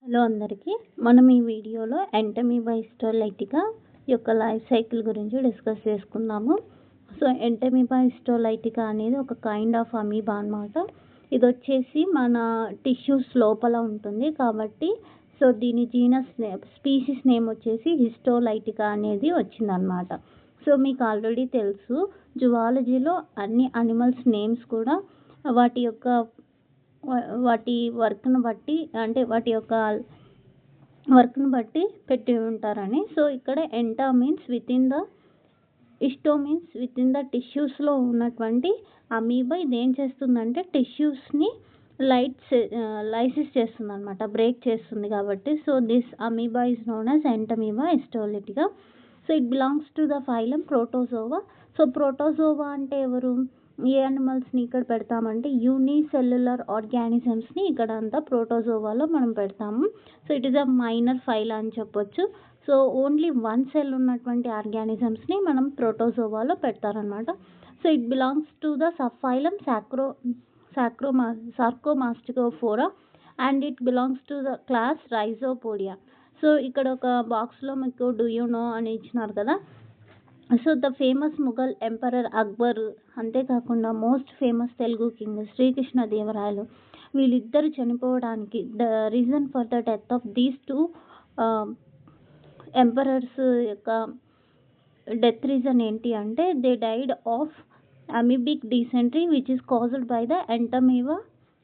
Hello అందరికీ. మనం ఈ వీడియోలో ఎంటమీబా హిస్టోలైటికా యొక్క లైఫ్ సైకిల్ గురించి డిస్కస్ చేసుకుందాము. సో ఎంటమీబా హిస్టోలైటికా అనేది ఒక కైండ్ ఆఫ్ అమీబా అన్నమాట. ఇది వచ్చేసి మన టిష్యూస్ లోపల ఉంటుంది కాబట్టి సో దీని స్పీసీస్ నేమ్ వచ్చేసి హిస్టోలైటికా అనేది వచ్చిందనమాట. సో మీకు ఆల్రెడీ తెలుసు, జువాలజీలో అన్ని అనిమల్స్ నేమ్స్ కూడా వాటి వర్క్ను బట్టి పెట్టి ఉంటారని. సో ఇక్కడ ఎంటా means histo means with in the టిష్యూస్లో ఉన్నటువంటి అమీబా. ఇది ఏం చేస్తుందంటే టిష్యూస్ని లైసిస్ చేస్తుంది అనమాట, బ్రేక్ చేస్తుంది కాబట్టి. So this amoeba is known as Entamoeba histolytica. So it belongs to the phylum protozoa. So protozoa అంటే ఎవరు? ఏ అనిమల్స్ని ఇక్కడ పెడతామంటే యూనిసెల్యులర్ ఆర్గానిజమ్స్ని ఇక్కడ అంతా ప్రోటోజోవాలో మనం పెడతాము. So it is a minor phyla అని చెప్పొచ్చు. సో ఓన్లీ వన్ సెల్ ఉన్నటువంటి ఆర్గానిజమ్స్ని మనం ప్రోటోజోవాలో పెడతారనమాట. So it belongs to the sub phylum sarcomastigophora and it belongs to the class rhizopodia. So ఇక్కడ ఒక బాక్స్లో మీకు డూ యూ నో అని ఇచ్చినారు కదా. So the famous Mughal emperor Akbar, అంతేకాకుండా మోస్ట్ ఫేమస్ తెలుగు కింగ్ శ్రీకృష్ణదేవరాయలు, వీళ్ళిద్దరు చనిపోవడానికి the reason for the death of these two emperors యొక్క డెత్ రీజన్ ఏంటి అంటే they died of amoebic dysentery which is caused by the Entamoeba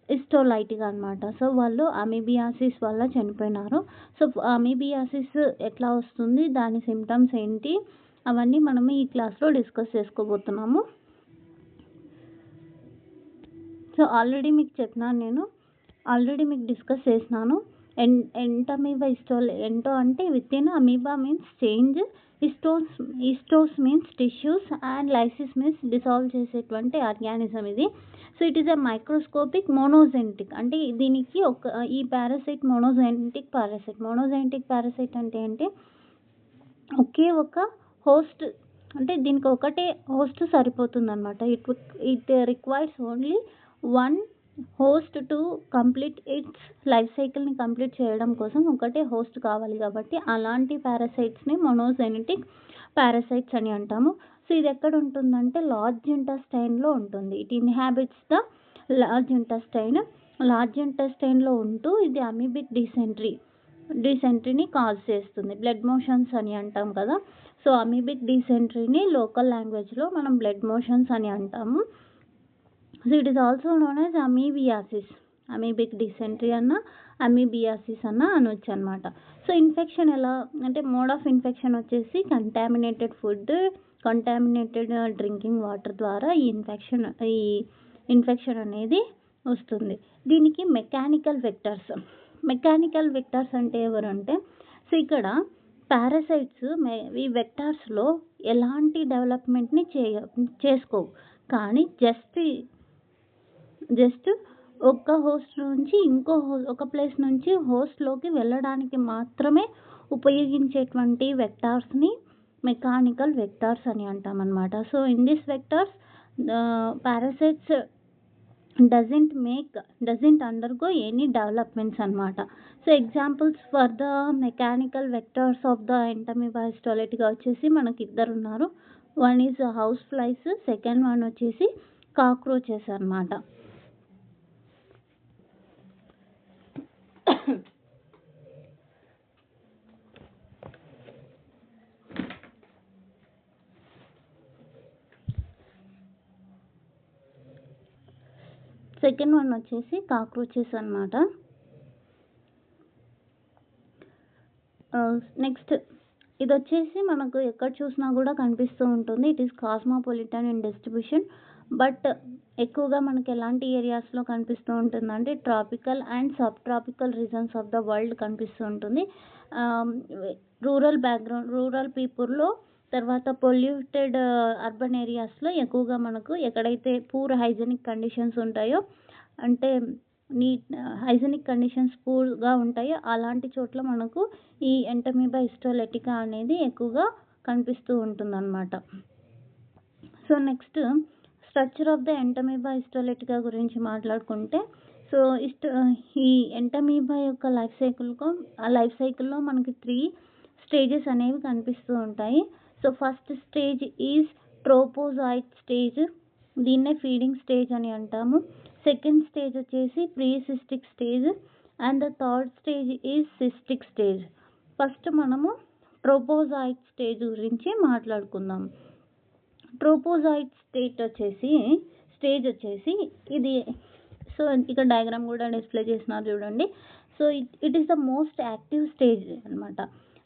histolytica అనమాట. సో వాళ్ళు amoebiasis వల్ల చనిపోయినారు. సో అమీబియాసిస్ ఎట్లా వస్తుంది, దాని సిమ్టమ్స్ ఏంటి, అవన్నీ మనము ఈ క్లాస్లో డిస్కస్ చేసుకోబోతున్నాము. సో ఆల్రెడీ మీకు డిస్కస్ చేసినాను. ఎంటమీబా ఎంటో అంటే with in, amoeba means change, histos means tissues and lysis means dissolve చేసేటువంటి ఆర్గానిజం ఇది. So it is a microscopic monogenetic. అంటే దీనికి ఈ పారాసైట్ మోనోజెంటిక్ పారాసైట్ అంటే ఒకే ఒక హోస్ట్, అంటే దీనికి ఒకటే హోస్ట్ సరిపోతుంది అనమాట. It requires only one host to complete its life సైకిల్ని కంప్లీట్ చేయడం కోసం ఒకటే హోస్ట్ కావాలి కాబట్టి అలాంటి పారాసైట్స్ని మోనోజెనెటిక్ పారాసైట్స్ అని అంటాము. సో ఇది ఎక్కడ ఉంటుందంటే లార్జ్ ఇంటెస్టైన్లో ఉంటుంది. ఇట్ ఇన్హాబిట్స్ ద లార్జ్ ఇంటెస్టైన్లో ఉంటూ ఇది అమీబిక్ డిసెంట్రీని కాజ్ చేస్తుంది. బ్లడ్ మోషన్స్ అని అంటాం కదా. సో అమీబిక్ డిసెంట్రీని లోకల్ లాంగ్వేజ్లో మనం బ్లడ్ మోషన్స్ అని అంటాము. So it is also known as amoebiasis. Amoebic dysentery అన్న అమీబియాసిస్ అన్న అనొచ్చు అనమాట. సో ఇన్ఫెక్షన్ ఎలా అంటే మోడ్ ఆఫ్ ఇన్ఫెక్షన్ వచ్చేసి contaminated food, contaminated drinking water ద్వారా ఈ ఇన్ఫెక్షన్ అనేది వస్తుంది. దీనికి మెకానికల్ వెక్టర్స్ అంటే ఎవరంటే, సో ఇక్కడ పారాసైట్స్ ఈ వెక్టార్స్లో ఎలాంటి డెవలప్మెంట్ని చేసుకోవు, కానీ జస్ట్ ఒక హోస్ట్ నుంచి ఒక ప్లేస్ నుంచి హోస్ట్లోకి వెళ్ళడానికి మాత్రమే ఉపయోగించేటువంటి వెక్టార్స్ని మెకానికల్ వెక్టార్స్ అని అంటామన్నమాట. So in this vectors parasites doesn't undergo any developments అన్నమాట. So examples for the mechanical vectors of the Entamoeba histolytica వచ్చేసి మనకి ఇద్దరు ఉన్నారు. One is house flies, second one వచ్చేసి కాక్రోచెస్ అన్నమాట. సెకండ్ వన్ వచ్చేసి కాక్రోచెస్ అన్నమాట. నెక్స్ట్ ఇది వచ్చేసి మనకు ఎక్కడ చూసినా కూడా కనిపిస్తూ ఉంటుంది. It is cosmopolitan in distribution, but ఎక్కువగా మనకి ఎలాంటి ఏరియాస్లో కనిపిస్తూ ఉంటుందంటే tropical and sub tropical regions of the world కనిపిస్తూ ఉంటుంది. రూరల్ పీపుల్లో, తర్వాత పొల్యూటెడ్ అర్బన్ ఏరియాస్లో ఎక్కువగా మనకు ఎక్కడైతే పూర్ హైజెనిక్ కండిషన్స్ ఉంటాయో, అంటే హైజెనిక్ కండిషన్స్ పూర్గా ఉంటాయో అలాంటి చోట్ల మనకు ఈ ఎంటమీబా హిస్టోలైటికా అనేది ఎక్కువగా కనిపిస్తూ ఉంటుందన్నమాట. So next structure of the Entamoeba histolytica గురించి మాట్లాడుకుంటే సో ఈ ఎంటమీబా యొక్క లైఫ్ సైకిల్లో మనకి 3 స్టేజెస్ అనేవి కనిపిస్తూ ఉంటాయి. So first stage is trophozoite stage, దీన్నే ఫీడింగ్ స్టేజ్ అని అంటాము. సెకండ్ స్టేజ్ వచ్చేసి precystic stage and the third stage is cystic stage. First మనము ట్రోపోజాయిట్ స్టేజ్ గురించి మాట్లాడుకుందాం. ట్రోపోజాయిట్ స్టేజ్ వచ్చేసి ఇది, సో ఇక్కడ డయాగ్రామ్ కూడా డిస్ప్లే చేస్తున్నారు చూడండి. So it is the most active stage అనమాట.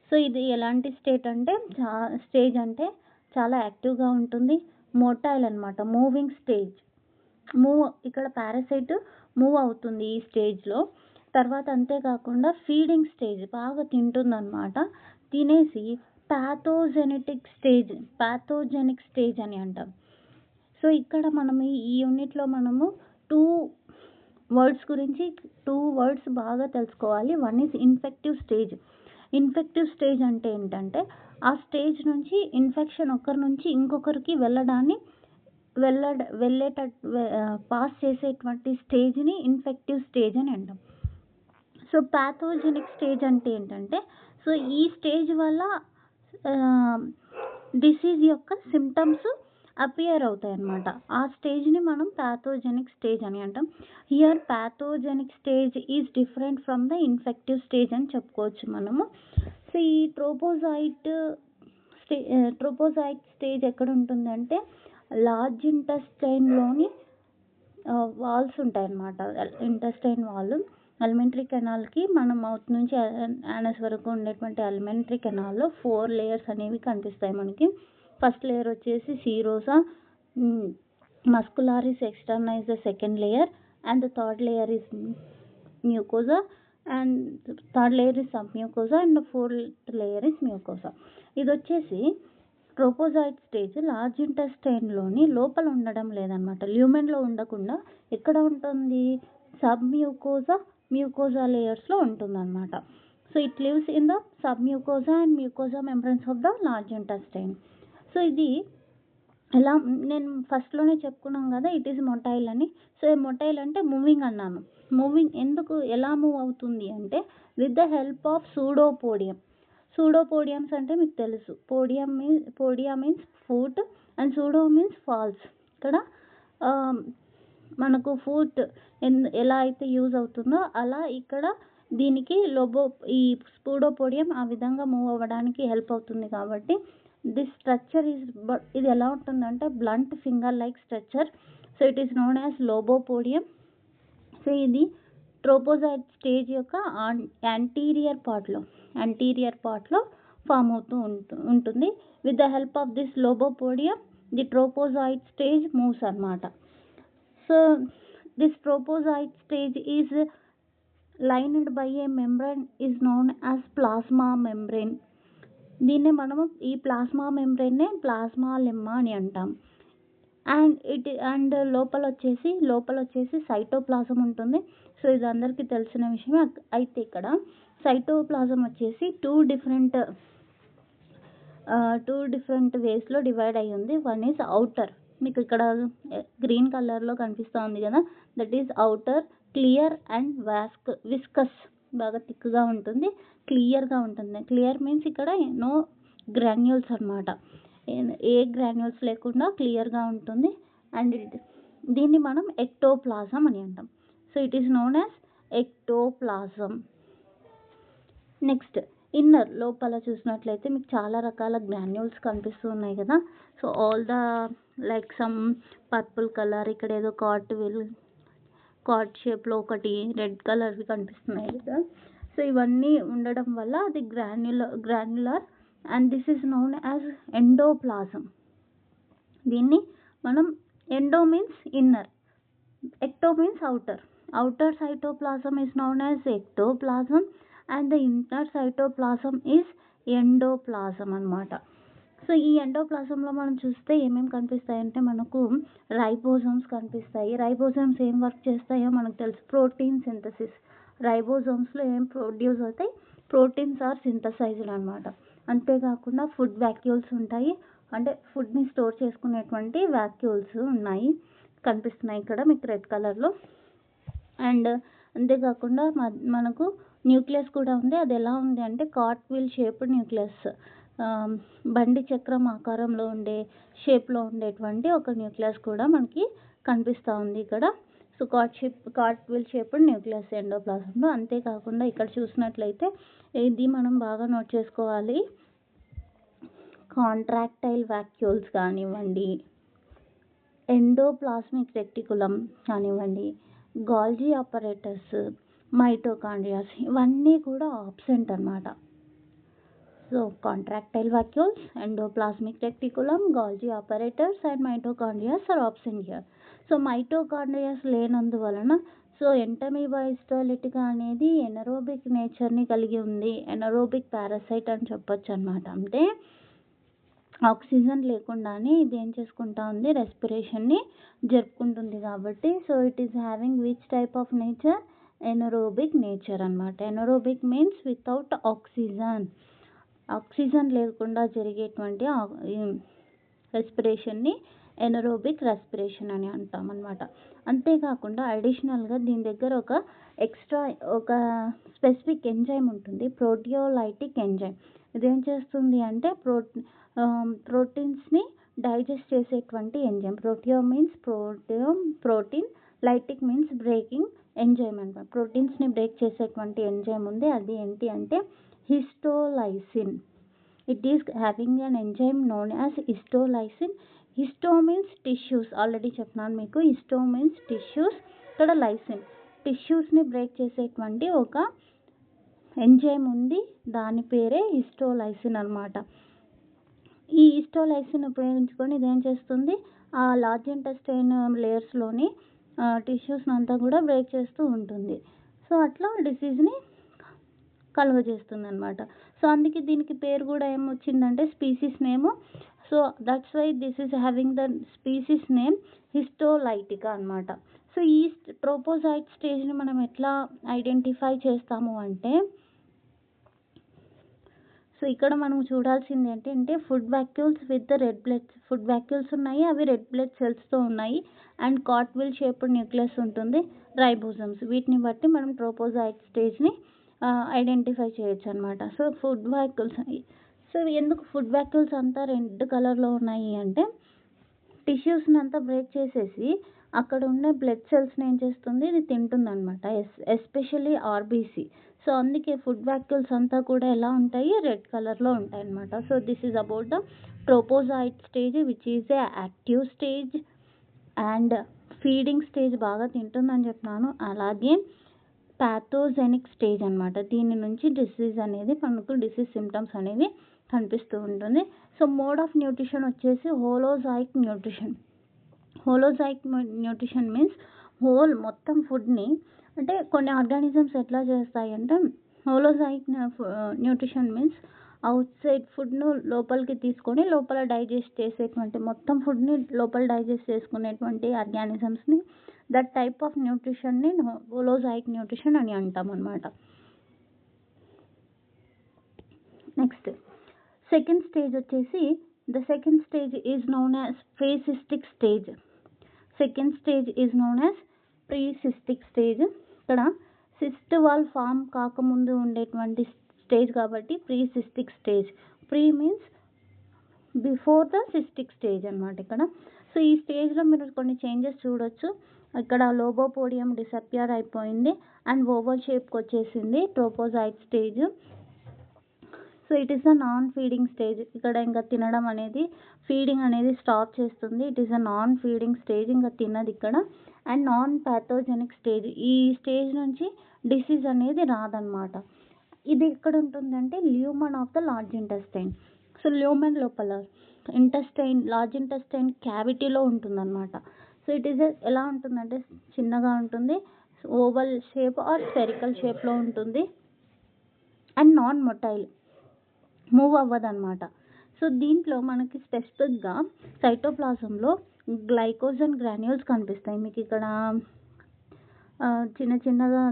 సో ఇది ఎలాంటి స్టేజ్ అంటే చాలా యాక్టివ్గా ఉంటుంది. మోటైల్ అనమాట, మూవింగ్ స్టేజ్. ఇక్కడ పారాసైట్ మూవ్ అవుతుంది ఈ స్టేజ్లో. తర్వాత అంతేకాకుండా ఫీడింగ్ స్టేజ్, బాగా తింటుందన్నమాట. తినేసి ప్యాథోజెనిక్ స్టేజ్ అని అంటాం. సో ఇక్కడ మనము ఈ యూనిట్లో మనము 2 వర్డ్స్ బాగా తెలుసుకోవాలి. One is infective stage. Infective stage అంటే ఏంటంటే ఆ స్టేజ్ నుంచి ఇన్ఫెక్షన్ ఒకరి నుంచి ఇంకొకరికి పాస్ చేసేటువంటి స్టేజ్ని ఇన్ఫెక్టివ్ స్టేజ్ అని అంటాం. సో ప్యాథోజెనిక్ స్టేజ్ అంటే ఏంటంటే, సో ఈ స్టేజ్ వల్ల డిసీజ్ యొక్క సిమ్టమ్స్ అపియర్ అవుతాయి అన్నమాట. ఆ స్టేజ్ని మనం ప్యాథోజెనిక్ స్టేజ్ అని అంటాం. Here pathogenic stage is different from the infective stage అని చెప్పుకోవచ్చు మనము. సో ఈ ట్రోపోజాయిట్ స్టేజ్ ఎక్కడ ఉంటుందంటే లార్జ్ ఇంటెస్టైన్లోని వాల్స్ ఉంటాయన్నమాట. ఇంటెస్టైన్ వాల్, ఎలిమెంటరీ కెనాల్కి మన మౌత్ నుంచి యానస్ వరకు ఉండేటువంటి ఎలిమెంటరీ కెనాల్లో 4 లేయర్స్ అనేవి కనిపిస్తాయి మనకి. ఫస్ట్ లేయర్ వచ్చేసి serosa, muscularis externa is the second layer and the third layer is mucosa and third layer is submucosa and fourth layer is mucosa. ఇది వచ్చేసి ట్రోపోజాయిట్ స్టేజ్ లార్జ్ ఇంటెస్టైన్లోని లోపల ఉండడం లేదనమాట. ల్యూమెన్లో ఉండకుండా ఎక్కడ ఉంటుంది, సబ్ మ్యూకోజా లేయర్స్లో ఉంటుందన్నమాట. So it lives in the submucosa and mucosa membranes of the large intestine. So ఇది ఎలా, నేను ఫస్ట్లోనే చెప్పుకున్నాం కదా ఇట్ ఈస్ మొటైల్ అని. సో మొటైల్ అంటే మూవింగ్ అన్నాను. ఎలా మూవ్ అవుతుంది అంటే with the help of pseudopodiums అంటే మీకు తెలుసు. Podia means foot and pseudo means false. ఇక్కడ మనకు ఫుట్ ఎలా అయితే యూజ్ అవుతుందో అలా ఇక్కడ దీనికి ఈ సూడోపోడియం ఆ విధంగా మూవ్ అవ్వడానికి హెల్ప్ అవుతుంది. కాబట్టి దిస్ స్ట్రక్చర్ ఇది ఎలా ఉంటుందంటే blunt finger like structure. So it is known as lobopodium. So ఇది ట్రోపోజాయిట్ స్టేజ్ యొక్క యాంటీరియర్ పార్ట్లో ఫామ్ అవుతూ ఉంటుంది. With the help of this lobopodium the trophozoite stage moves అన్నమాట. So this trophozoite stage is lined by a membrane is known as plasma membrane. దీన్నే మనము ఈ plasma మెంబ్రేన్నే plasma lemma అని అంటాం. అండ్ లోపల వచ్చేసి సైటోప్లాజం ఉంటుంది. సో ఇది అందరికీ తెలిసిన విషయమే. అయితే ఇక్కడ సైటోప్లాజం వచ్చేసి 2 డిఫరెంట్ వేస్లో డివైడ్ అయ్యి ఉంది. వన్ ఈజ్ అవుటర్, మీకు ఇక్కడ గ్రీన్ కలర్లో కనిపిస్తూ ఉంది కదా, that is outer, clear and viscous. బాగా థిక్గా ఉంటుంది, క్లియర్గా ఉంటుంది. క్లియర్ మీన్స్ ఇక్కడ నో గ్రాన్యూల్స్ అన్నమాట. ఏ గ్రాన్యూల్స్ లేకుండా క్లియర్గా ఉంటుంది. అండ్ దీన్ని మనం ఎక్టోప్లాజం అని అంటాం. So it is known as ectoplasm. Next inner, లోపల చూసినట్లయితే మీకు చాలా రకాల గ్రాన్యూల్స్ కనిపిస్తూ ఉన్నాయి కదా. So all the like some purple colour, ఇక్కడ ఏదో కార్డ్ షేప్లో ఒకటి రెడ్ కలర్వి కనిపిస్తున్నాయి కదా. సో ఇవన్నీ ఉండడం వల్ల అది granular and this is known as endoplasm. దీన్ని మనం endo means inner, ecto means outer cytoplasm is known as ectoplasm and the inner cytoplasm is endoplasm అన్నమాట. సో ఈ ఎండోప్లాజంలో మనం చూస్తే ఏమేమి కనిపిస్తాయంటే మనకు రైబోజోమ్స్ కనిపిస్తాయి. రైబోజోమ్స్ ఏం వర్క్ చేస్తాయో మనకు తెలుసు, ప్రోటీన్ సింథసిస్. రైబోజోమ్స్లో ఏం ప్రొడ్యూస్ అవుతాయి, ప్రోటీన్స్ ఆర్ సింథసైజ్డ్ అనమాట. అంతేకాకుండా ఫుడ్ వ్యాక్యూల్స్ ఉంటాయి, అంటే ఫుడ్ని స్టోర్ చేసుకునేటువంటి వ్యాక్యూల్స్ కనిపిస్తున్నాయి ఇక్కడ మీకు రెడ్ కలర్లో. అండ్ అంతేకాకుండా మనకు న్యూక్లియస్ కూడా ఉంది. అది ఎలా ఉంది అంటే కార్ట్ వీల్ షేప్డ్ న్యూక్లియస్, బండి చక్రం ఆకారంలో ఉండే షేప్లో ఉండేటువంటి ఒక న్యూక్లియస్ కూడా మనకి కనిపిస్తూ ఉంది ఇక్కడ. So cart wheel shaped nucleus ఎండోప్లాజంలో. అంతేకాకుండా ఇక్కడ చూసినట్లయితే ఇది మనం బాగా నోట్ చేసుకోవాలి, కాంట్రాక్టైల్ వాక్యూల్స్ కానివ్వండి, ఎండోప్లాస్మిక్ రెక్టికులం కానివ్వండి, గాల్జీ ఆపరేటర్స్, మైటోకాండ్రియాస్ ఇవన్నీ కూడా ఆబ్సెంట్ అన్నమాట. So contractile vacuoles, endoplasmic reticulum, Golgi apparatus and mitochondrias are absent here. So mitochondrias లేనందువలన సో ఎంటమీబా హిస్టోలిటికా అనేది ఎనరోబిక్ నేచర్ని కలిగి ఉంది, ఎనరోబిక్ పారాసైట్ అని చెప్పొచ్చు అనమాట. అంటే ఆక్సిజన్ లేకుండానే ఇది ఏం చేసుకుంటా ఉంది, రెస్పిరేషన్ని జరుపుకుంటుంది కాబట్టి. So it is having which type of nature, anaerobic nature అనమాట. Anaerobic means without oxygen, oxygen లేకుండా జరిగేటువంటి రెస్పిరేషన్ని ఎనరోబిక్ రెస్పిరేషన్ అని అంటాం అనమాట. అంతేకాకుండా అడిషనల్గా దీని దగ్గర ఒక స్పెసిఫిక్ ఎంజైమ్ ఉంటుంది, ప్రోటియోలైటిక్ ఎంజైమ్. ఇదేం చేస్తుంది అంటే ప్రోటీన్స్ని డైజెస్ట్ చేసేటువంటి enzyme. Proteo means protein, lytic means breaking enzyme అనమాట. ప్రోటీన్స్ని బ్రేక్ చేసేటువంటి ఎంజైమ్ ఉంది, అది ఏంటి అంటే histolysin. It is having an enzyme known as histolysin. Histo means tissues, already చెప్పినాను మీకు, హిస్టో మీన్స్ టిష్యూస్, ఇక్కడ లైసిన్ టిష్యూస్ని బ్రేక్ చేసేటువంటి ఒక ఎంజైమ్ ఉంది, దాని పేరే హిస్టోలైసిన్ అనమాట. ఈ హిస్టోలైసిన్ ఉపయోగించుకొని ఇదేం చేస్తుంది, ఆ లార్జ్ ఇంటెస్టైన్ లేయర్స్లోని టిష్యూస్ని అంతా కూడా బ్రేక్ చేస్తూ ఉంటుంది. సో అట్లా డిసీజ్ని కలుగజేస్తుంది అనమాట. సో అందుకే దీనికి పేరు కూడా ఏమొచ్చిందంటే species name. So that's why this is having the species name histolytica అనమాట. సో ఈ ట్రోపోజాయిట్ స్టేజ్ని మనం ఎట్లా ఐడెంటిఫై చేస్తాము అంటే, సో ఇక్కడ మనం చూడాల్సింది ఏంటంటే food vacuoles with red blood, food vacuoles ఉన్నాయి, అవి రెడ్ బ్లడ్ సెల్స్తో ఉన్నాయి, అండ్ కార్ట్విల్ షేప్డ్ న్యూక్లియస్ ఉంటుంది, రైబోజమ్స్. వీటిని బట్టి మనం ట్రోపోజాయిట్ స్టేజ్ని ఐడెంటిఫై చేయొచ్చు అనమాట. సో ఫుడ్ వాక్యూల్స్, సో ఎందుకు ఫుడ్ వాక్యూల్స్ అంతా రెడ్ కలర్లో ఉన్నాయి అంటే టిష్యూస్ని అంతా బ్రేక్ చేసేసి అక్కడ ఉన్న బ్లడ్ సెల్స్ని ఏం చేస్తుంది, ఇది తింటుంది అనమాట, ఎస్పెషల్లీ ఆర్బీసీ. సో అందుకే ఫుడ్ వాక్యూల్స్ అంతా కూడా ఎలా ఉంటాయి, రెడ్ కలర్లో ఉంటాయి అనమాట. So this is about the trophozoite stage which is a active stage and feeding stage, బాగా తింటుందని చెప్పినాను. అలాగే ప్యాథోజెనిక్ స్టేజ్ అనమాట. దీని నుంచి డిసీజ్ అనేది మనకు డిసీజ్ సిమ్టమ్స్ అనేవి కనిపిస్తూ ఉంటుంది. సో మోడ్ ఆఫ్ న్యూట్రిషన్ వచ్చేసి హోలోజాయిక్ న్యూట్రిషన్. హోలోజాయిక్ న్యూట్రిషన్ మీన్స్ హోల్ మొత్తం ఫుడ్ని, అంటే కొన్ని ఆర్గానిజమ్స్ ఎట్లా చేస్తాయి అంటే హోలోజాయిక్ న్యూట్రిషన్ మీన్స్ అవుట్ సైడ్ ఫుడ్ను లోపలికి తీసుకొని లోపల డైజెస్ట్ చేసేటువంటి, మొత్తం ఫుడ్ని లోపల డైజెస్ట్ చేసుకునేటువంటి ఆర్గానిజమ్స్ని, దట్ టైప్ ఆఫ్ న్యూట్రిషన్ని హోలోజాయిక్ న్యూట్రిషన్ అని అంటాం అనమాట. నెక్స్ట్ సెకండ్ స్టేజ్ వచ్చేసి, the second stage is known as precystic stage. Second stage is known as precystic stage. ఇక్కడ సిస్ట్ వాల్ ఫామ్ కాకముందు ఉండేటువంటి స్టేజ్ కాబట్టి precystic stage. Pre means before the cystic stage అనమాట ఇక్కడ. సో ఈ స్టేజ్లో మీరు కొన్ని చేంజెస్ చూడొచ్చు. ఇక్కడ లోబోపోడియం డిసపియర్ అయిపోయింది అండ్ ఓవల్ షేప్కి వచ్చేసింది trophozoite stage. So it is a non feeding stage. ఇక్కడ ఇంకా తినడం అనేది, ఫీడింగ్ అనేది స్టాప్ చేస్తుంది. It is a non feeding stage, ఇంకా తినదు ఇక్కడ. అండ్ నాన్ ప్యాథోజెనిక్ స్టేజ్, ఈ స్టేజ్ నుంచి డిసీజ్ అనేది రాదనమాట. ఇది ఎక్కడ ఉంటుందంటే lumen of the large intestine. So lumen లోపల ఇంటెస్టైన్, లార్జ్ ఇంటెస్టైన్ క్యావిటీలో ఉంటుందన్నమాట. సో ఇట్ ఈస్ ఎలా ఉంటుందంటే చిన్నగా ఉంటుంది, ఓవల్ షేప్ ఆర్ స్పెరికల్ షేప్లో ఉంటుంది అండ్ నాన్ మొటైల్, మూవ్ అవ్వదన్నమాట. సో దీంట్లో మనకి స్పెసిఫిక్గా సైటోప్లాజంలో గ్లైకోజన్ గ్రాన్యూల్స్ కనిపిస్తాయి. మీకు ఇక్కడ చిన్న చిన్నగా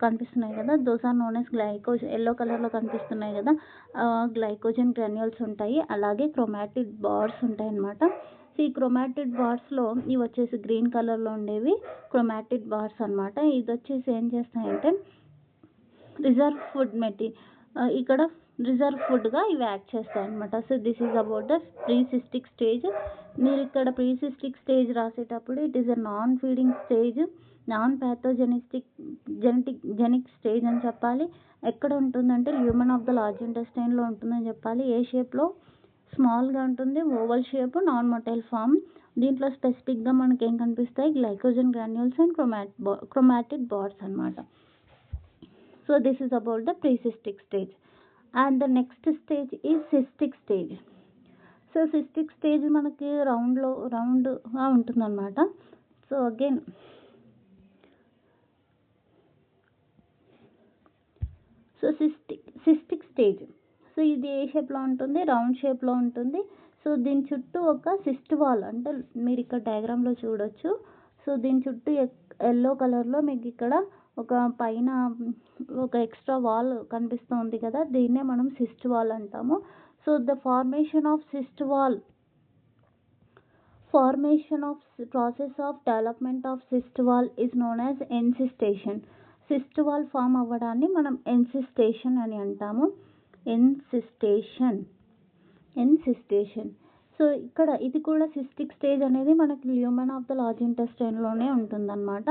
కనిపిస్తున్నాయి కదా, those are known as glycogen, yellow కలర్లో కనిపిస్తున్నాయి కదా, గ్లైకోజన్ గ్రాన్యూల్స్ ఉంటాయి. అలాగే క్రోమాటిడ్ బార్స్ ఉంటాయి అన్నమాట. సో ఈ క్రోమాటిడ్ బార్స్లో ఇవి వచ్చేసి గ్రీన్ కలర్లో ఉండేవి క్రోమాటిడ్ బార్స్ అనమాట. ఇది వచ్చేసి ఏం చేస్తాయంటే రిజర్వ్ ఫుడ్ ఇక్కడ రిజర్వ్ ఫుడ్గా ఇవి యాక్ట్ చేస్తాయి అనమాట. So this is about the precystic stage. మీరు ఇక్కడ ప్రీసిస్టిక్ స్టేజ్ రాసేటప్పుడు it is a non feeding stage, non genic stage అని చెప్పాలి. ఎక్కడ ఉంటుందంటే ల్యూమన్ ఆఫ్ ద లార్జ్ ఇంటెస్టైన్లో ఉంటుందని చెప్పాలి. ఏ షేప్లో? స్మాల్గా ఉంటుంది, oval shape, non motile form. దీంట్లో స్పెసిఫిక్గా మనకి ఏం కనిపిస్తాయి? Glycogen granules and chromatid bars అనమాట. So this is about the pre-cystic stage. And the next stage is cystic stage. So cystic stage మనకి రౌండ్గా ఉంటుందన్నమాట. So again so cystic stage. So ఇది ఏ షేప్లో ఉంటుంది? రౌండ్ షేప్లో ఉంటుంది. సో దీని చుట్టూ ఒక సిస్ట్ వాల్, అంటే మీరు ఇక్కడ డయాగ్రామ్లో చూడొచ్చు. సో దీని చుట్టూ ఎల్లో కలర్లో మీకు ఇక్కడ ఒక పైన ఒక ఎక్స్ట్రా వాల్ కనిపిస్తుంది కదా, దీన్నే మనం సిస్ట్ వాల్ అంటాము. So the formation of process of development of cyst wall is known as encystation. Cyst wall form అవ్వడాన్ని మనం ఎన్సిస్టేషన్ అని అంటాము. ఎన్సిస్టేషన్. సో ఇక్కడ ఇది కూడా సిస్టిక్ స్టేజ్ అనేది మనకి ల్యూమన్ ఆఫ్ ద లార్జ్ ఇంటెస్టైన్లోనే ఉంటుందన్నమాట.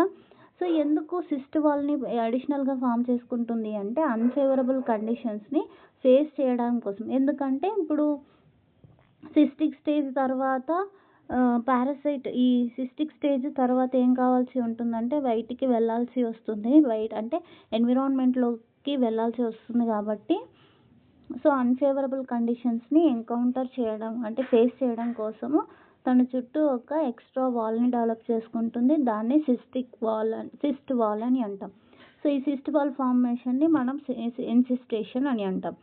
సో ఎందుకు సిస్ట్ వాల్ని అడిషనల్గా ఫామ్ చేసుకుంటుంది అంటే అన్ఫేవరబుల్ కండిషన్స్ని ఫేస్ చేయడం కోసం. ఎందుకంటే ఇప్పుడు సిస్టిక్ స్టేజ్ తర్వాత ఈ సిస్టిక్ స్టేజ్ తర్వాత ఏం కావాల్సి ఉంటుందంటే బయటికి వెళ్ళాల్సి వస్తుంది, అంటే ఎన్విరాన్మెంట్లోకి వెళ్ళాల్సి వస్తుంది. కాబట్టి సో అన్ఫేవరబుల్ కండిషన్స్ని ఎన్కౌంటర్ చేయడం అంటే ఫేస్ చేయడం కోసము తన చుట్టూ ఒక ఎక్స్ట్రా వాల్ని డెవలప్ చేసుకుంటుంది. దాన్ని సిస్ట్ వాల్ అని అంటాం. సో ఈ సిస్ట్ వాల్ ఫార్మేషన్ని మనం ఎన్సిస్టేషన్ అని అంటాం.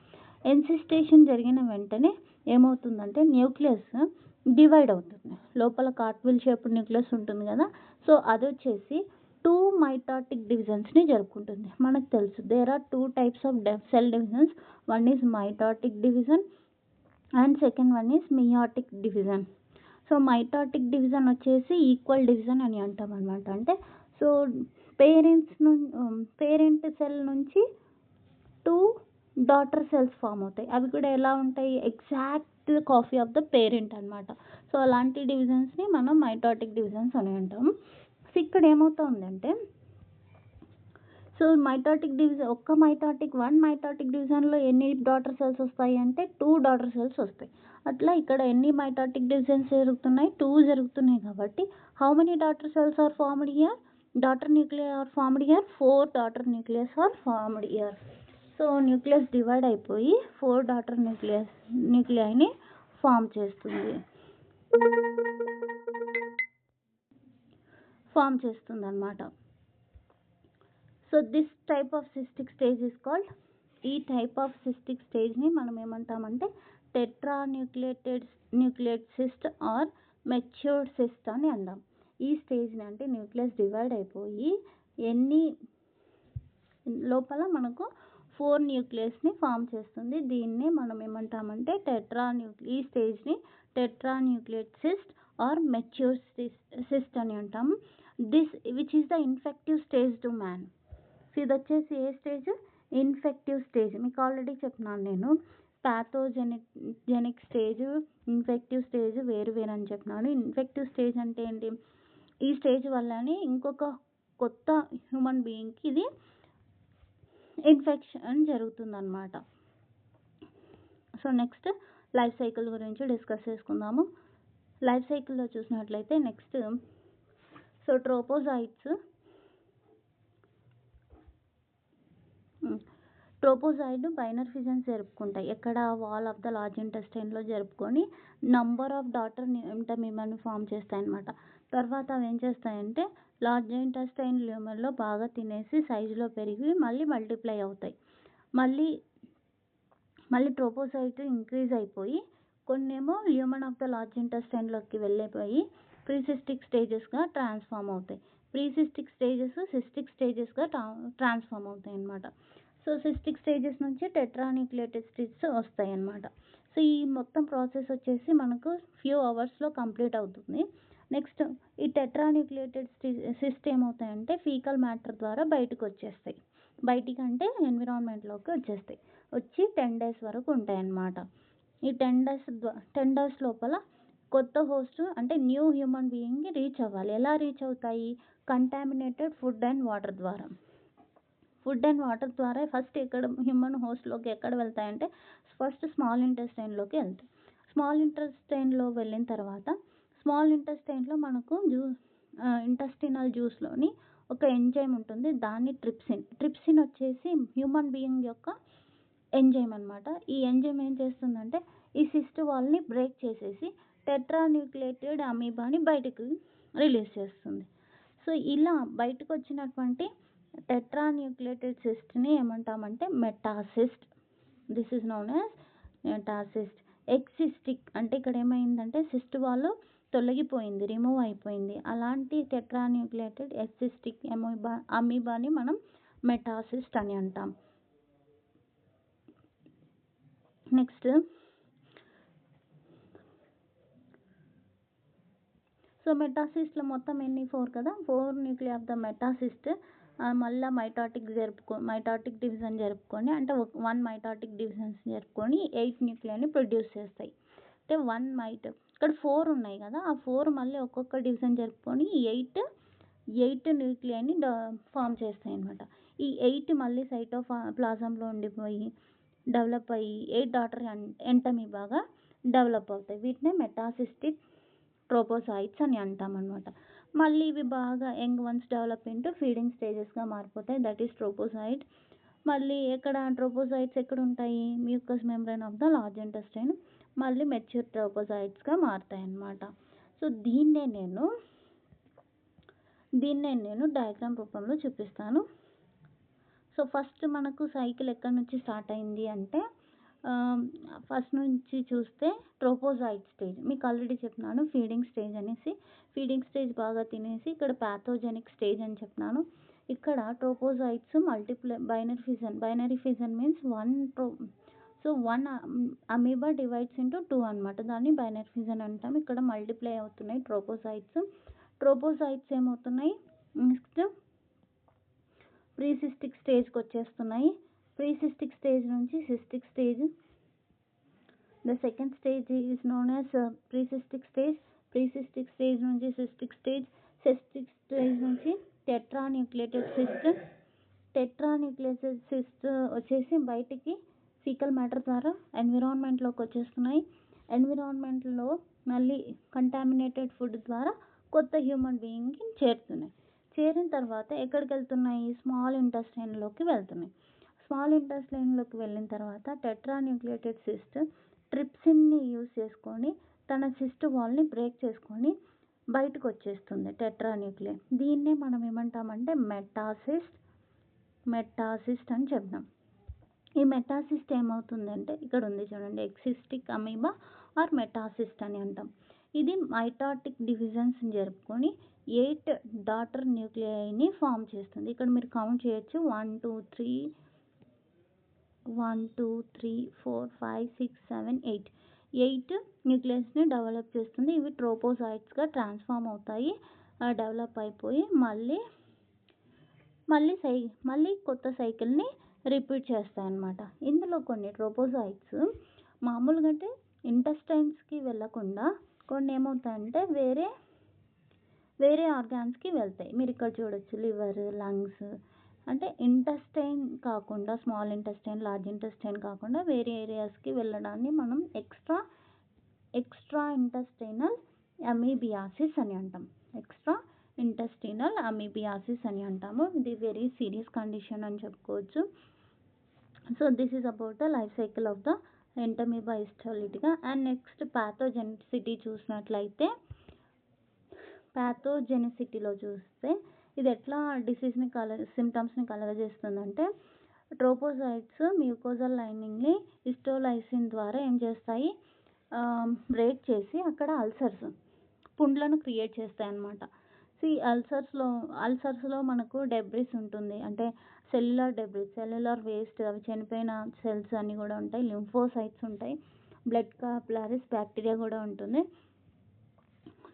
ఎన్సిస్టేషన్ జరిగిన వెంటనే ఏమవుతుందంటే న్యూక్లియస్ డివైడ్ అవుతుంది. లోపల కార్ట్విల్ షేప్డ్ న్యూక్లియస్ ఉంటుంది కదా, సో అది వచ్చేసి 2 మైటాటిక్ డివిజన్స్ని జరుపుకుంటుంది. మనకు తెలుసు there are 2 types of cell divisions. One is mitotic division and second one is meiotic division. So mitotic division వచ్చేసి ఈక్వల్ డివిజన్ అని అంటాం అనమాట. అంటే సో పేరెంట్ సెల్ నుంచి 2 డాటర్ సెల్స్ ఫామ్ అవుతాయి. అవి కూడా ఎలా ఉంటాయి? Exact copy of the parent అనమాట. సో అలాంటి డివిజన్స్ని మనం మైటాటిక్ డివిజన్స్ అని అంటాం. సో ఇక్కడ ఏమవుతుందంటే so mitotic division one mitotic డివిజన్లో ఎన్ని డాటర్ సెల్స్ వస్తాయి అంటే 2 డాటర్ సెల్స్ వస్తాయి. అట్లా ఇక్కడ ఎన్ని మైటాటిక్ డివిజన్స్ జరుగుతున్నాయి? 2 జరుగుతున్నాయి. కాబట్టి how many daughter cells are formed here? Daughter nuclei are formed here? 4 daughter nucleus are formed here. So nucleus divide అయిపోయి 4 డాటర్ న్యూక్లియైని ఫామ్ చేస్తుంది అనమాట. So this type of cystic stage is called, ఈ type of cystic స్టేజ్ని మనం ఏమంటామంటే tetra nucleate cyst or matured cyst అని అంటాం. ఈ స్టేజ్ని అంటే న్యూక్లియస్ డివైడ్ అయిపోయి లోపల మనకు 4 న్యూక్లియస్ని ఫామ్ చేస్తుంది. దీన్నే మనం ఏమంటామంటే ఈ స్టేజ్ని tetra nucleate cyst or mature cyst అని అంటాం. This which is the infective stage to man. So ఇది వచ్చేసి ఏ స్టేజ్? Infective stage. మీకు ఆల్రెడీ చెప్పినాను నేను, ప్యాథోజెనిక్ స్టేజ్, ఇన్ఫెక్టివ్ స్టేజ్ వేరు అని చెప్పినాను. ఇన్ఫెక్టివ్ స్టేజ్ అంటే ఏంటి? ఈ స్టేజ్ వల్లనే ఇంకొక కొత్త హ్యూమన్ బీయింగ్కి ఇది ఇన్ఫెక్షన్ జరుగుతుందన్నమాట. సో నెక్స్ట్ లైఫ్ సైకిల్ గురించి డిస్కస్ చేసుకుందాము. లైఫ్ సైకిల్లో చూసినట్లయితే నెక్స్ట్ సో ట్రోపోజాయిడ్ బైనర్ ఫిజన్స్ జరుపుకుంటాయి. ఎక్కడ? వాల్ ఆఫ్ ద లార్జ్ ఇంటెస్టైన్లో జరుపుకొని నంబర్ ఆఫ్ డాటర్ ఇంటర్మీమర్ని ఫామ్ చేస్తాయన్నమాట. తర్వాత అవి ఏం చేస్తాయంటే లార్జ్ ఇంటెస్టైన్ ల్యూమన్లో బాగా తినేసి సైజులో పెరిగి మళ్ళీ మల్టిప్లై అవుతాయి. మళ్ళీ ట్రోపోజాయిడ్ ఇంక్రీజ్ అయిపోయి కొన్నేమో ల్యూమన్ ఆఫ్ ద లార్జ్ ఇంటెస్టైన్లోకి వెళ్ళిపోయి ప్రీసిస్టిక్ స్టేజెస్గా ట్రాన్స్ఫామ్ అవుతాయి. ప్రీసిస్టిక్ స్టేజెస్ సిస్టిక్ స్టేజెస్గా ట్రాన్స్ఫామ్ అవుతాయి అన్నమాట. సో సిస్టిక్ స్టేజెస్ నుంచి టెట్రాన్యూక్లియేటెడ్ సిస్ట్స్ వస్తాయి అన్నమాట. సో సో ఈ మొత్తం ప్రాసెస్ వచ్చేసి మనకు ఫ్యూ అవర్స్లో కంప్లీట్ అవుతుంది. నెక్స్ట్ ఈ టెట్రాన్యూక్లియేటెడ్ సిస్ట్ ఏమవుతాయంటే ఫీకల్ మ్యాటర్ ద్వారా బయటకు వచ్చేస్తాయి. బయటికి అంటే ఎన్విరాన్మెంట్లోకి వచ్చేస్తాయి. వచ్చి 10 days వరకు ఉంటాయన్నమాట. ఈ 10 days లోపల కొత్త హోస్ట్ అంటే న్యూ హ్యూమన్ బీయింగ్కి రీచ్ అవ్వాలి. ఎలా రీచ్ అవుతాయి? కంటామినేటెడ్ ఫుడ్ అండ్ వాటర్ ద్వారా. ఫుడ్ అండ్ వాటర్ ద్వారా ఫస్ట్ ఎక్కడ హ్యూమన్ హోస్ట్లోకి ఎక్కడ వెళ్తాయంటే ఫస్ట్ స్మాల్ ఇంటెస్టైన్లోకి వెళ్తాయి. స్మాల్ ఇంటెస్టైన్లో వెళ్ళిన తర్వాత స్మాల్ ఇంటెస్టైన్లో మనకు ఇంటెస్టినల్ జ్యూస్లోని ఒక ఎంజైమ్ ఉంటుంది. దాన్ని ట్రిప్సిన్ వచ్చేసి హ్యూమన్ బీయింగ్ యొక్క ఎంజైమ్ అనమాట. ఈ ఎంజైమ్ ఏం చేస్తుందంటే ఈ సిస్ట్ వాల్ని బ్రేక్ చేసేసి టెట్రాన్యూక్లియేటెడ్ అమీబాని బయటకు రిలీజ్ చేస్తుంది. సో ఇలా బయటకు వచ్చినటువంటి టెట్రాన్యూక్లియేటెడ్ సిస్ట్ని ఏమంటామంటే metacyst. This is known as metacyst. Excystic అంటే ఇక్కడ ఏమైందంటే సిస్ట్ వాల్ తొలగిపోయింది, రిమూవ్ అయిపోయింది. అలాంటి టెట్రాన్యూక్లియేటెడ్ ఎక్సిస్టిక్ అమీబాని మనం మెటాసిస్ట్ అని అంటాం. నెక్స్ట్ సో మెటాసిస్ట్లో మొత్తం ఎన్ని 4 కదా, 4 న్యూక్లియై ఆఫ్ ద మెటాసిస్ట్ మళ్ళీ మైటాటిక్ డివిజన్ జరుపుకొని అంటే 1 మైటాటిక్ డివిజన్స్ జరుపుకొని 8 న్యూక్లియైని ప్రొడ్యూస్ చేస్తాయి. అంటే 1 ఇక్కడ 4 ఉన్నాయి కదా, ఆ 4 మళ్ళీ ఒక్కొక్క డివిజన్ జరుపుకొని 8 న్యూక్లియైని ఫామ్ చేస్తాయి అన్నమాట. ఈ 8 మళ్ళీ సైటోప్లాజంలో ఉండిపోయి డెవలప్ అయ్యి 8 డాటర్ ఎంటమీబాగా డెవలప్ అవుతాయి. వీటినే మెటాసిస్టిక్ ట్రోపోసైట్స్ అని అంటాం అనమాట. మళ్ళీ ఇవి బాగా young ones develop into feeding స్టేజెస్గా మారిపోతాయి. That is trophocyte. మళ్ళీ ట్రోపోసైట్స్ ఎక్కడ ఉంటాయి? Mucous membrane of the large intestine. మళ్ళీ మెచ్యూర్ ట్రోపోసైట్స్గా మారుతాయి అన్నమాట. సో దీన్నే నేను డయాగ్రామ్ రూపంలో చూపిస్తాను. సో ఫస్ట్ మనకు సైకిల్ ఎక్కడి నుంచి స్టార్ట్ అయింది అంటే ఫస్ట్ నుంచి చూస్తే ట్రోపోజైట్ స్టేజ్. మీకు ఆల్రెడీ చెప్పినాను ఫీడింగ్ స్టేజ్ అనేసి. ఫీడింగ్ స్టేజ్ బాగా తినేసి ఇక్కడ ప్యాథోజెనిక్ స్టేజ్ అని చెప్పినాను. ఇక్కడ trophozoites binary fission means one amoeba divides into 2 అనమాట. దాన్ని బైనరీ ఫిజన్ అంటాం. ఇక్కడ మల్టిప్లై అవుతున్నాయి ట్రోపోజైట్స్ ఏమవుతున్నాయి? నెక్స్ట్ ప్రీసిస్టిక్ స్టేజ్కి వచ్చేస్తున్నాయి. ప్రీసిస్టిక్ స్టేజ్ నుంచి cystic stage. The second stage is known as precystic stage. Precystic stage నుంచి సిస్టిక్ స్టేజ్. సిస్టిక్ స్టేజ్ నుంచి టెట్రాన్యూక్లియేటెడ్ సిస్ట్ వచ్చేసి బయటికి ఫీకల్ మ్యాటర్ ద్వారా ఎన్విరాన్మెంట్లోకి వచ్చేస్తున్నాయి. ఎన్విరాన్మెంట్లో మళ్ళీ కంటామినేటెడ్ ఫుడ్ ద్వారా కొత్త హ్యూమన్ బీయింగ్కి చేరుతున్నాయి. చేరిన తర్వాత ఎక్కడికి వెళ్తున్నాయి? స్మాల్ ఇంటెస్టైన్లోకి వెళ్తున్నాయి. స్మాల్ ఇంటెస్టైన్లోకి వెళ్ళిన తర్వాత టెట్రాన్యూక్లియేటెడ్ సిస్ట్ ట్రిప్సిన్ని యూజ్ చేసుకొని తన సిస్ట్ వాల్ని బ్రేక్ చేసుకొని బయటకు వచ్చేస్తుంది టెట్రాన్యూక్లియై. దీన్నే మనం ఏమంటామంటే మెటాసిస్ట్ అని చెప్తాం. ఈ మెటాసిస్ట్ ఏమవుతుందంటే ఇక్కడ ఉంది చూడండి, ఎక్సిస్టిక్ అమీబా ఆర్ మెటాసిస్ట్ అని అంటాం. ఇది మైటాటిక్ డివిజన్స్ జరుపుకొని 8 డాటర్ న్యూక్లియైని ఫామ్ చేస్తుంది. ఇక్కడ మీరు కౌంట్ చేయొచ్చు 1 2 3 4 5 6 7 8 న్యూక్లియస్ని డెవలప్ చేస్తుంది. ఇవి ట్రోపోసైట్స్గా ట్రాన్స్ఫామ్ అవుతాయి, డెవలప్ అయిపోయి మళ్ళీ కొత్త సైకిల్ని రిపీట్ చేస్తాయి అన్నమాట. ఇందులో కొన్ని ట్రోపోసైట్స్ మామూలుగా అంటే ఇంటెస్టైన్స్కి వెళ్ళకుండా కొన్ని ఏమవుతాయంటే వేరే ఆర్గాన్స్కి వెళ్తాయి. మీరు ఇక్కడ చూడొచ్చు లివర్, లంగ్స్. అంటే ఇంటెస్టైన్ కాకుండా స్మాల్ ఇంటెస్టైన్, లార్జ్ ఇంటెస్టైన్ కాకుండా వేరే ఏరియాస్కి వెళ్ళడాన్ని మనం ఎక్స్ట్రా ఇంటెస్టైనల్ అమీబియాసిస్ అని అంటాం. ఇది వెరీ సీరియస్ కండిషన్ అని చెప్పుకోవచ్చు. So this is about the life cycle of the Entamoeba histolytica. And next pathogenicity చూసినట్లయితే ప్యాథోజెనిసిటీలో చూస్తే ఇది ఎట్లా డిసీజ్ని సిమ్టమ్స్ని కలగజేస్తుందంటే ట్రోపోసైట్స్ మ్యూకోజల్ లైనింగ్ని హిస్టోలైసిన్ ద్వారా ఏం చేస్తాయి? బ్రేక్ చేసి అక్కడ పుండ్లను క్రియేట్ చేస్తాయి అన్నమాట. సో ఈ అల్సర్స్లో మనకు డెబ్రిస్ ఉంటుంది, అంటే సెల్యులర్ వేస్ట్, అవి చనిపోయిన సెల్స్ అన్నీ కూడా ఉంటాయి. లింఫోసైట్స్ ఉంటాయి. బ్లడ్ క్యాపిలరీస్ బ్యాక్టీరియా కూడా ఉంటుంది.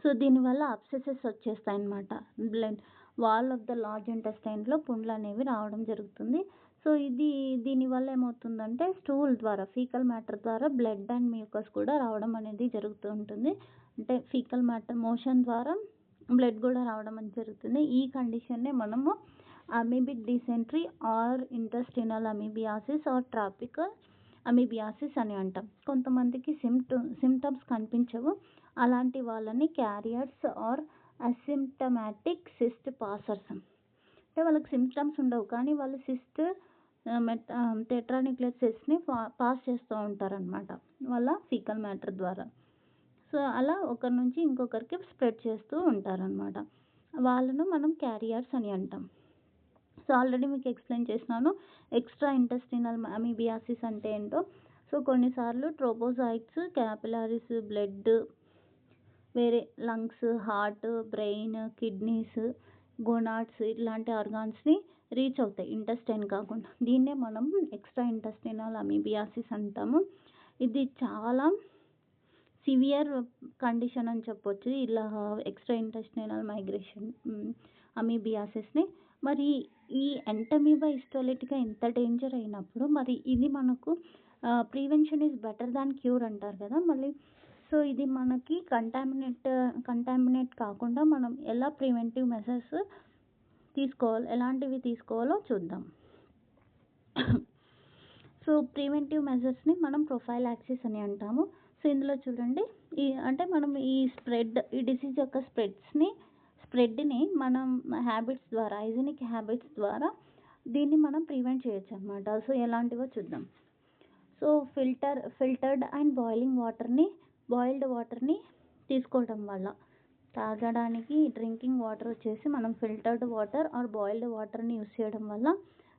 సో దీనివల్ల అబ్సెసెస్ వచ్చేస్తాయి అన్నమాట. Blood wall of the large ఇంటెస్టైన్లో పుండ్లు అనేవి రావడం జరుగుతుంది. సో దీనివల్ల ఏమవుతుందంటే స్టూల్ ద్వారా ఫీకల్ మ్యాటర్ ద్వారా బ్లడ్ అండ్ మ్యూకస్ కూడా రావడం అనేది జరుగుతూ ఉంటుంది. అంటే ఫీకల్ మ్యాటర్ మోషన్ ద్వారా బ్లడ్ కూడా రావడం అనేది జరుగుతుంది. ఈ కండిషన్నే మనము amoebic dysentery or intestinal amoebiasis or tropical amoebiasis అని అంటాం. కొంతమందికి సిమ్టమ్స్ కనిపించవు. అలాంటి వాళ్ళని carriers or asymptomatic cyst passers. అంటే వాళ్ళకి సిమ్టమ్స్ ఉండవు కానీ వాళ్ళు సిస్ట్ టెట్రాన్యూక్లియర్ సిస్ట్ని పాస్ చేస్తూ ఉంటారనమాట వాళ్ళ ఫీకల్ మ్యాటర్ ద్వారా. సో అలా ఒకరి నుంచి ఇంకొకరికి స్ప్రెడ్ చేస్తూ ఉంటారనమాట. వాళ్ళను మనం క్యారియర్స్ అని అంటాం. సో ఆల్రెడీ మీకు ఎక్స్ప్లెయిన్ చేసినాను ఎక్స్ట్రా ఇంటెస్టినల్ అమీబియాసిస్ అంటే ఏంటో. సో కొన్నిసార్లు ట్రోపోజైట్స్ క్యాపిలరీస్ బ్లడ్ వేరే lungs heart brain kidneys gonads ఇట్లాంటి ఆర్గాన్స్ని రీచ్ అవుతాయి ఇంటెస్టైన్ కాకుండా. దీన్నే మనం ఎక్స్ట్రా ఇంటెస్టినల్ అమీబియాసిస్ అంటాము. ఇది చాలా సివియర్ కండిషన్ అని చెప్పొచ్చు ఇలా ఎక్స్ట్రా ఇంటెస్టినల్ మైగ్రేషన్ అమీబియాసిస్ని. మరి ఈ ఎంటమీబా హిస్టోలిటికా ఇంత డేంజర్ అయినప్పుడు మరి ఇది మనకు prevention is better than cure అంటారు కదా. మళ్ళీ సో ఇది మనకి కంటామినేట్ కాకుండా మనం ఎలా ప్రివెంటివ్ మెజర్స్ తీసుకోవాలి ఎలాంటివి తీసుకోవాలో చూద్దాం. సో ప్రివెంటివ్ మెజర్స్ని మనం ప్రొఫైలాక్సిస్ అని అంటాము. సో ఇందులో చూడండి అంటే మనం ఈ డిసీజ్ యొక్క స్ప్రెడ్ని మనం హ్యాబిట్స్ ద్వారా హైజీనిక్ హ్యాబిట్స్ ద్వారా దీన్ని మనం ప్రివెంట్ చేయొచ్చు అనమాట. సో ఎలాంటివో చూద్దాం. సో ఫిల్టర్డ్ అండ్ బాయిల్డ్ వాటర్ని తీసుకోవడం వల్ల తాగడానికి డ్రింకింగ్ వాటర్ వచ్చేసి మనం ఫిల్టర్డ్ వాటర్ ఆర్ బాయిల్డ్ వాటర్ని యూస్ చేయడం వల్ల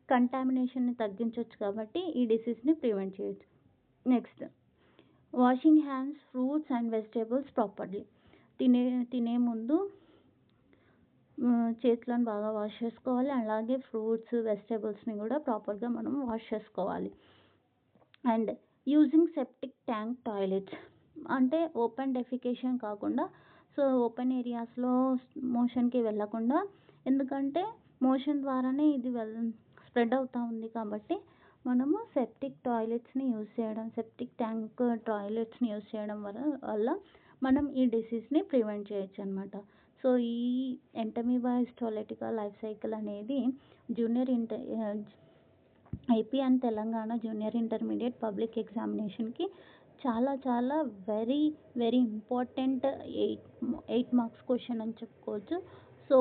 కంటామినేషన్ని తగ్గించవచ్చు కాబట్టి ఈ డిసీజ్ని ప్రివెంట్ చేయొచ్చు. Next washing hands fruits and vegetables properly. తినే ముందు చేతులను బాగా వాష్ చేసుకోవాలి. అలాగే ఫ్రూట్స్ వెజిటేబుల్స్ని కూడా ప్రాపర్గా మనం వాష్ చేసుకోవాలి. And using septic tank toilets అంటే ఓపెన్ డెఫికేషన్ కాకుండా సో ఓపెన్ ఏరియాస్లో మోషన్కి వెళ్ళకుండా, ఎందుకంటే మోషన్ ద్వారానే ఇది స్ప్రెడ్ అవుతూ ఉంది కాబట్టి మనము సెప్టిక్ టాయిలెట్స్ని సెప్టిక్ ట్యాంక్ టాయిలెట్స్ని యూజ్ చేయడం వల్ల మనం ఈ డిసీజ్ని ప్రివెంట్ చేయొచ్చు అనమాట. సో ఈ ఎంటమీబా హిస్టోలిటికా లైఫ్ సైకిల్ అనేది AP and Telangana junior intermediate public ఎగ్జామినేషన్కి చాలా very very important 8 marks question అని చెప్పుకోవచ్చు. సో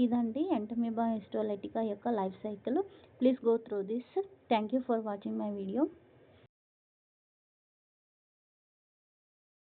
ఇదండి ఎంటమీబా హిస్టోలిటికా యొక్క life cycle. Please go through this. Thank you for watching my video.